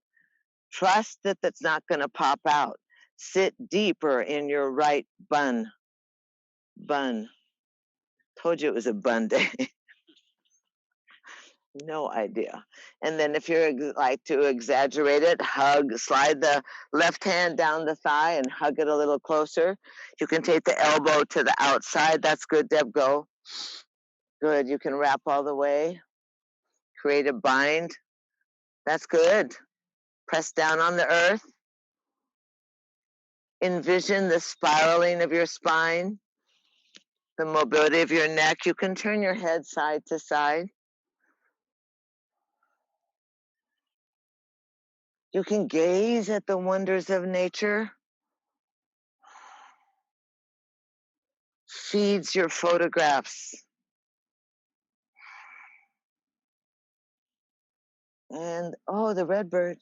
Trust that that's not going to pop out. Sit deeper in your right bun. Bun. Told you it was a bun day. No idea. And then if you're like to exaggerate it, slide the left hand down the thigh and hug it a little closer. You can take the elbow to the outside. That's good, Deb, go. Good, you can wrap all the way. Create a bind. That's good. Press down on the earth. Envision the spiraling of your spine, the mobility of your neck. You can turn your head side to side. You can gaze at the wonders of nature. Feeds your photographs. And oh, the redbird.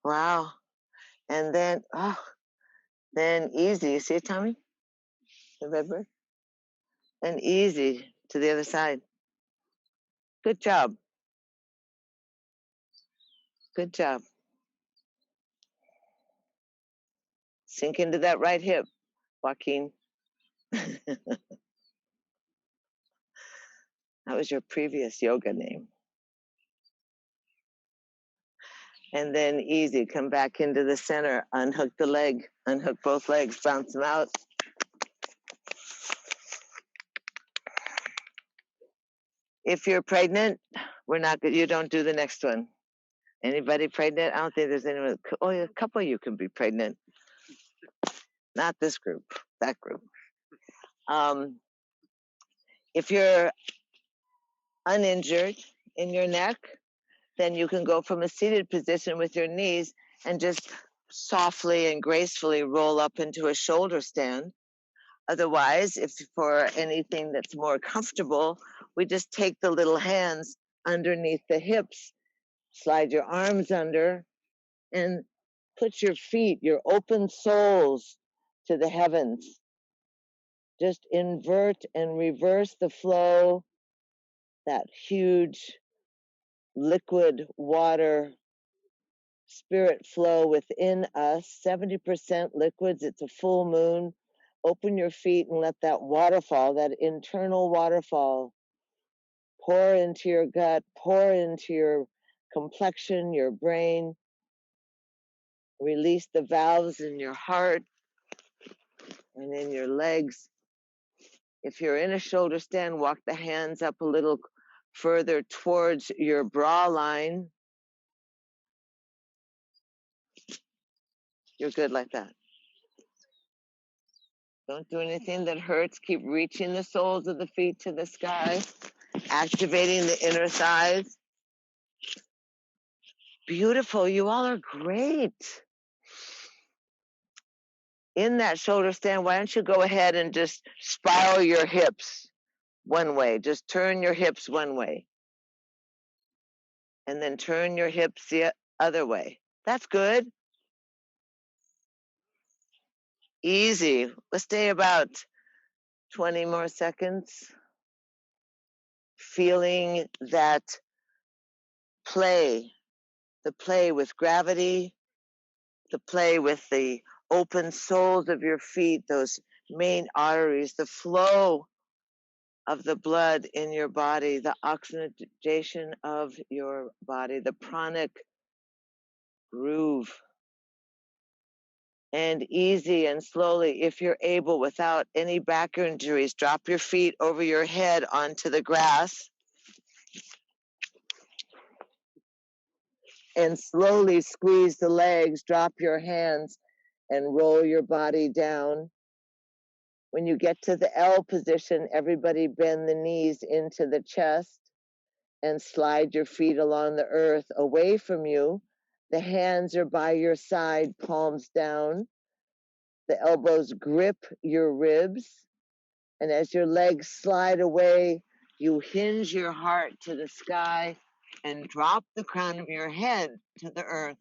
Wow. And then, then easy. You see it, Tommy? The redbird? And easy to the other side. Good job. Good job. Sink into that right hip, Joaquin. That was your previous yoga name. And then easy, come back into the center, unhook the leg, unhook both legs, bounce them out. If you're pregnant, we're not good. You don't do the next one. Anybody pregnant? I don't think there's anyone. Oh, yeah, a couple of you can be pregnant. Not this group, that group. If you're uninjured in your neck, then you can go from a seated position with your knees and just softly and gracefully roll up into a shoulder stand. Otherwise, if for anything that's more comfortable, we just take the little hands underneath the hips, slide your arms under, and put your feet, your open soles, to the heavens. Just invert and reverse the flow, that huge liquid water spirit flow within us, 70% liquids. It's a full moon. Open your feet and let that waterfall, that internal waterfall, pour into your gut, pour into your complexion, your brain. Release the valves in your heart and in your legs. If you're in a shoulder stand, walk the hands up a little further towards your bra line. You're good like that. Don't do anything that hurts. Keep reaching the soles of the feet to the sky, activating the inner thighs. Beautiful. You all are great. In that shoulder stand, why don't you go ahead and just spiral your hips one way? Just turn your hips one way. And then turn your hips the other way. That's good. Easy. Let's stay about 20 more seconds. Feeling that play, the play with gravity, the play with the open soles of your feet, those main arteries, the flow of the blood in your body, the oxygenation of your body, the pranic groove. And easy and slowly, if you're able, without any back injuries, drop your feet over your head onto the grass and slowly squeeze the legs, drop your hands and roll your body down. When you get to the L position, everybody bend the knees into the chest and slide your feet along the earth away from you. The hands are by your side, palms down. The elbows grip your ribs. And as your legs slide away, you hinge your heart to the sky and drop the crown of your head to the earth.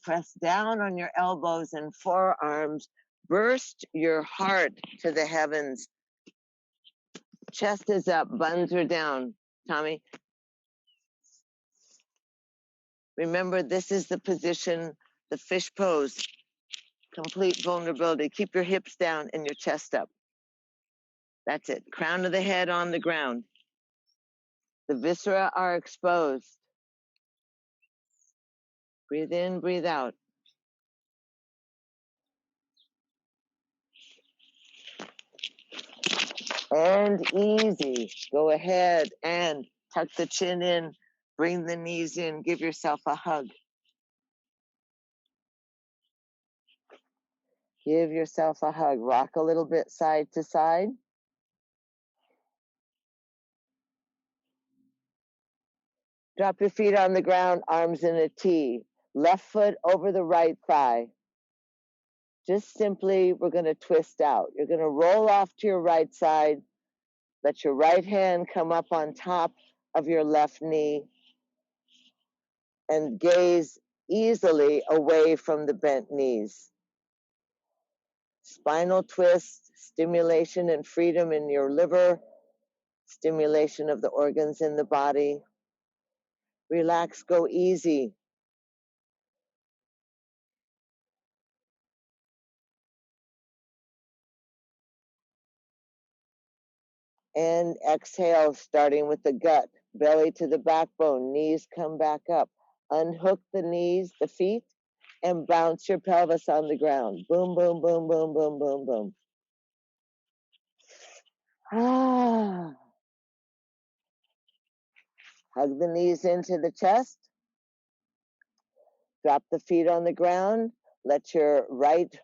Press down on your elbows and forearms. Burst your heart to the heavens. Chest is up, buns are down. Tommy, remember, this is the position, the fish pose, complete vulnerability. Keep your hips down and your chest up. That's it. Crown of the head on the ground. The viscera are exposed. Breathe in, breathe out. And easy. Go ahead and tuck the chin in, bring the knees in, give yourself a hug. Give yourself a hug. Rock a little bit side to side. Drop your feet on the ground, arms in a T. Left foot over the right thigh. Just simply, we're going to twist out. You're going to roll off to your right side. Let your right hand come up on top of your left knee and gaze easily away from the bent knees. Spinal twist, stimulation and freedom in your liver, stimulation of the organs in the body. Relax, go easy. And exhale, starting with the gut, belly to the backbone, knees come back up. Unhook the knees, the feet, and bounce your pelvis on the ground. Boom, boom, boom, boom, boom, boom, boom. Ah. Hug the knees into the chest. Drop the feet on the ground. Let your right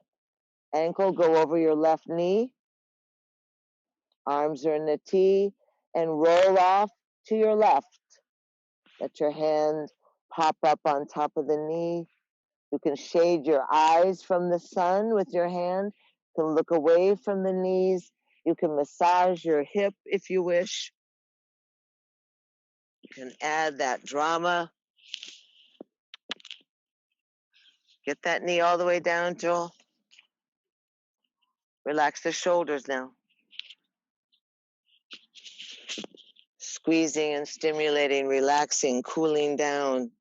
ankle go over your left knee. Arms are in a T and roll off to your left. Let your hand pop up on top of the knee. You can shade your eyes from the sun with your hand. You can look away from the knees. You can massage your hip if you wish. You can add that drama. Get that knee all the way down, Joel. Relax the shoulders now. Squeezing and stimulating, relaxing, cooling down.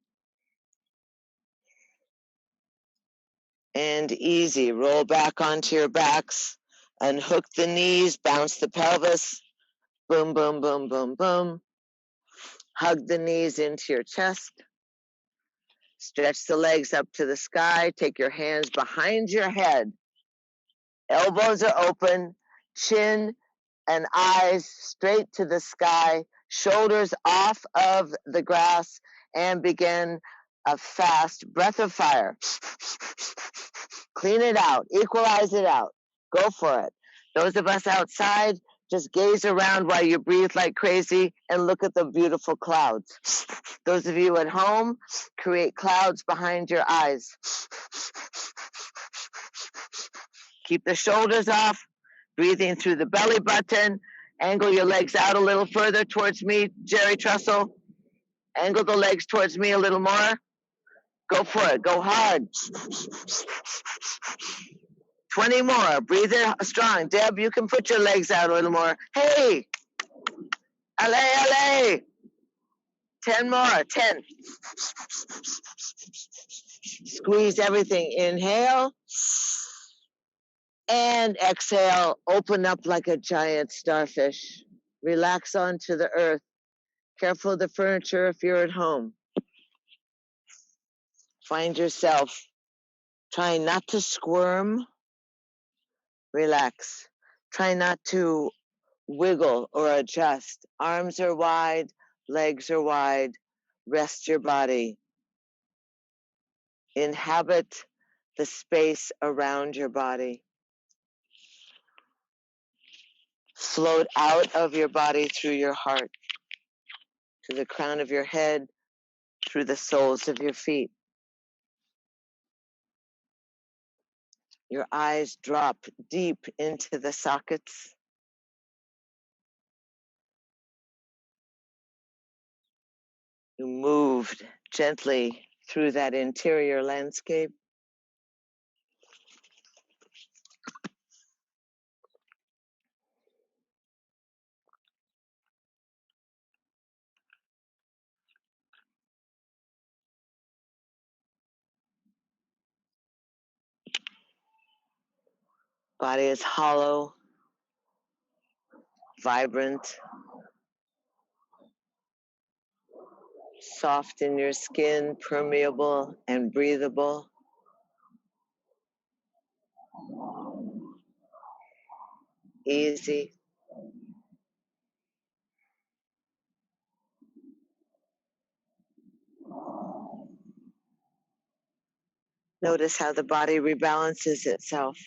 And easy. Roll back onto your backs. Unhook the knees, bounce the pelvis. Boom, boom, boom, boom, boom. Hug the knees into your chest. Stretch the legs up to the sky. Take your hands behind your head. Elbows are open. Chin and eyes straight to the sky. Shoulders off of the grass. And begin a fast breath of fire. Clean it out. Equalize it out. Go for it. Those of us outside, just gaze around while you breathe like crazy and look at the beautiful clouds. Those of you at home, create clouds behind your eyes. Keep the shoulders off, breathing through the belly button. Angle your legs out a little further towards me, Jerry Trussell. Angle the legs towards me a little more. Go for it. Go hard. 20 more. Breathe in strong. Deb, you can put your legs out a little more. Hey! Allez, allez! 10 more. 10. Squeeze everything. Inhale. And exhale. Open up like a giant starfish. Relax onto the earth. Careful of the furniture if you're at home. Find yourself trying not to squirm. Relax. Try not to wiggle or adjust. Arms are wide, legs are wide. Rest your body. Inhabit the space around your body. Float out of your body through your heart, to the crown of your head, through the soles of your feet. Your eyes drop deep into the sockets. You moved gently through that interior landscape. Body is hollow, vibrant, soft in your skin, permeable and breathable. Easy. Notice how the body rebalances itself.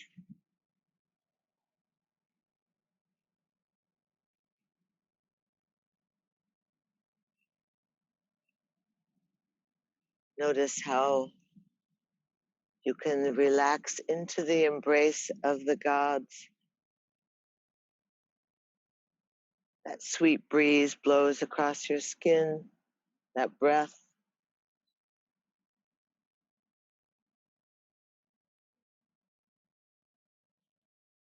Notice how you can relax into the embrace of the gods. That sweet breeze blows across your skin, that breath.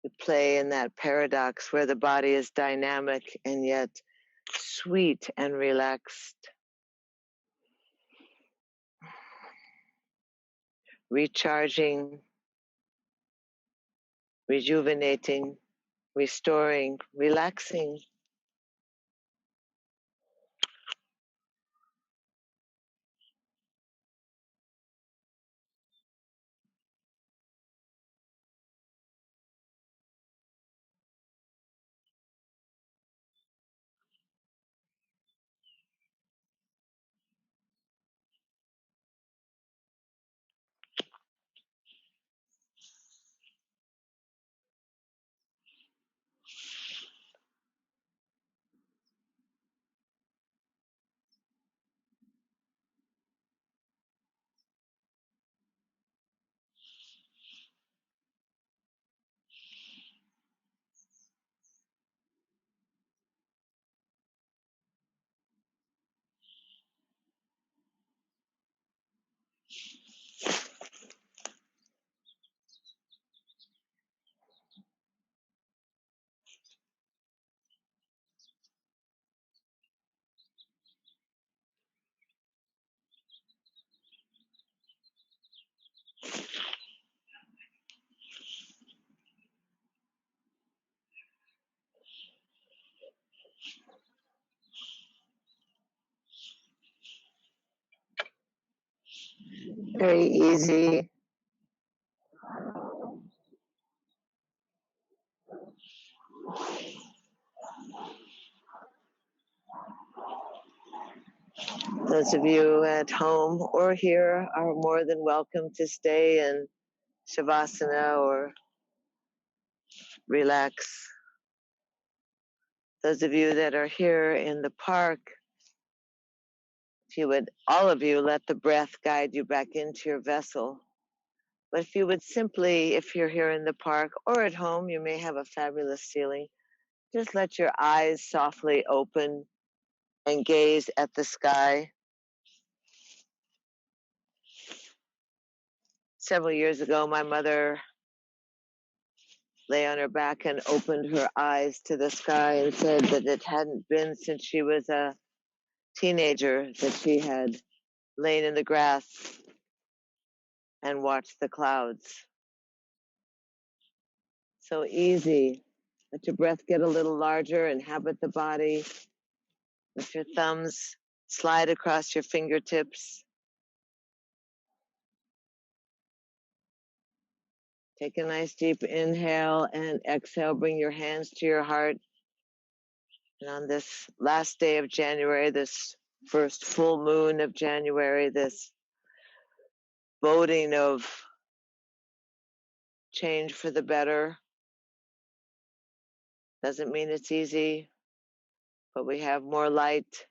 You play in that paradox where the body is dynamic and yet sweet and relaxed. Recharging, rejuvenating, restoring, relaxing. Very easy. Those of you at home or here are more than welcome to stay in Shavasana or relax. Those of you that are here in the park, if you would, all of you, let the breath guide you back into your vessel. But if you would simply, if you're here in the park or at home, you may have a fabulous ceiling, just let your eyes softly open and gaze at the sky. Several years ago, my mother lay on her back and opened her eyes to the sky and said that it hadn't been since she was a teenager that she had lain in the grass and watched the clouds. So easy. Let your breath get a little larger, inhabit the body. Let your thumbs slide across your fingertips. Take a nice deep inhale and exhale. Bring your hands to your heart. And on this last day of January, this first full moon of January, this boding of change for the better. Doesn't mean it's easy, but we have more light.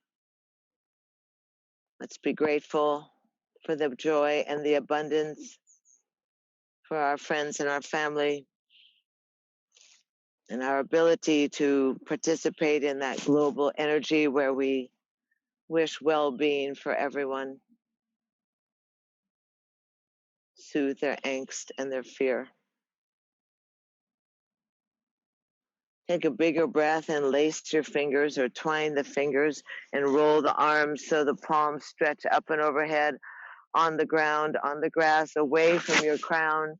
Let's be grateful for the joy and the abundance for our friends and our family and our ability to participate in that global energy where we wish well-being for everyone, soothe their angst and their fear. Take a bigger breath and lace your fingers or twine the fingers and roll the arms so the palms stretch up and overhead on the ground, on the grass, away from your crown.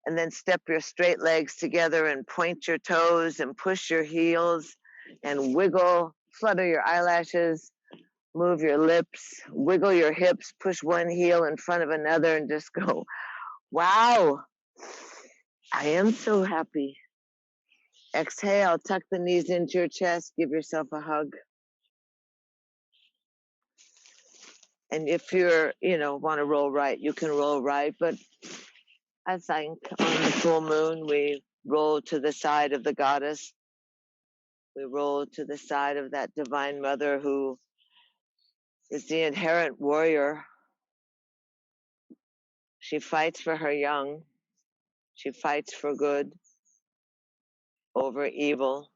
And then step your straight legs together and point your toes and push your heels and wiggle, flutter your eyelashes, move your lips, wiggle your hips, push one heel in front of another and just go, wow, I am so happy. Exhale, tuck the knees into your chest, give yourself a hug. And if you're, want to roll right, you can roll right. But I think on the full moon, we roll to the side of the goddess. We roll to the side of that divine mother who is the inherent warrior. She fights for her young. She fights for good over evil.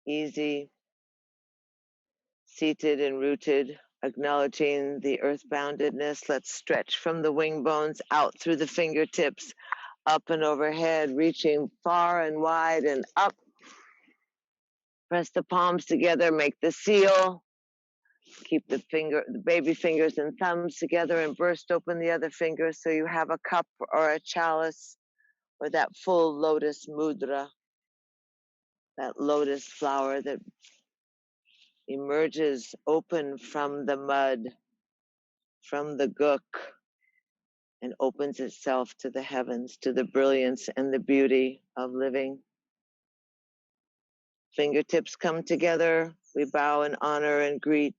Easy, seated and rooted, acknowledging the earthboundedness. Let's stretch from the wing bones out through the fingertips, up and overhead, reaching far and wide and up. Press the palms together, make the seal. Keep the baby fingers and thumbs together and burst open the other fingers so you have a cup or a chalice or that full lotus mudra, that lotus flower that emerges open from the mud, from the guk, and opens itself to the heavens, to the brilliance and the beauty of living. Fingertips come together, we bow and honor and greet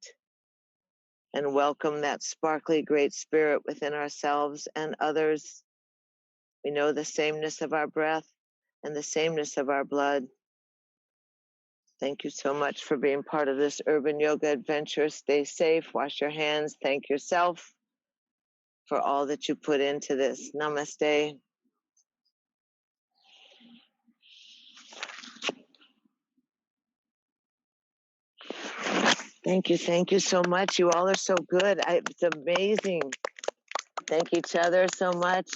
and welcome that sparkly great spirit within ourselves and others. We know the sameness of our breath and the sameness of our blood. Thank you so much for being part of this urban yoga adventure. Stay safe, wash your hands, thank yourself for all that you put into this. Namaste. Thank you so much. You all are so good. It's amazing. Thank each other so much.